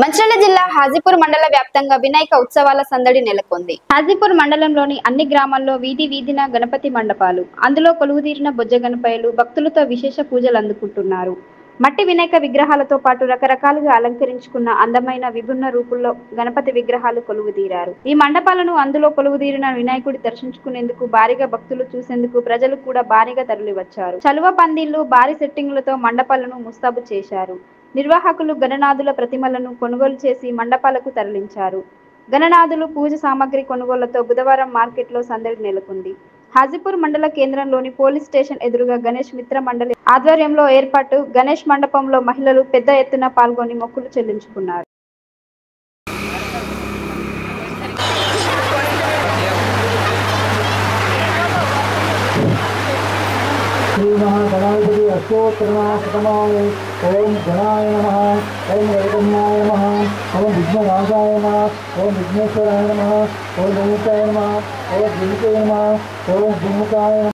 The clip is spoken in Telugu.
మంచిర్యాల జిల్లా హాజీపూర్ మండల వ్యాప్తంగా వినాయక ఉత్సవాల సందడి నెలకొంది. హాజీపూర్ మండలంలోని అన్ని గ్రామాల్లో వీధి వీధిన గణపతి మండపాలు, అందులో కొలువుదీరిన బొజ్జ గణపయ్యలు భక్తులతో విశేష పూజలు అందుకుంటున్నారు. మట్టి వినాయక విగ్రహాలతో పాటు రకరకాలుగా అలంకరించుకున్న అందమైన విభిన్న రూపుల్లో గణపతి విగ్రహాలు కొలువుదీరారు. ఈ మండపాలను అందులో కొలువుదీరిన వినాయకుడి దర్శించుకునేందుకు భారీగా భక్తులు చూసేందుకు ప్రజలు కూడా భారీగా తరలివచ్చారు. చలువ పందిళ్లు, భారీ సెట్టింగులతో మండపాలను ముస్తాబు చేశారు. నిర్వాహకులు గణనాథుల ప్రతిమలను కొనుగోలు చేసి మండపాలకు తరలించారు. గణనాథులు పూజ సామాగ్రి కొనుగోళ్లతో బుధవారం మార్కెట్లో సందడి నెలకొంది. హాజీపూర్ మండల కేంద్రంలోని పోలీస్ స్టేషన్ ఎదురుగా గణేష్ మిత్ర మండలి ఆధ్వర్యంలో ఏర్పాటు గణేష్ మండపంలో మహిళలు పెద్ద ఎత్తున పాల్గొని మొక్కులు చెల్లించుకున్నారు. गणाधिपति अष्टोत्तरनाशतमाय ओम गणाय नमः, ओम गणपन्याय नमः, ओम विघ्नराजाय नमः, ओम विघ्नेश्वराय नमः, ओम गणेशाय नमः, ओम विमुखाय नमः, ओम विमुखाय नमः।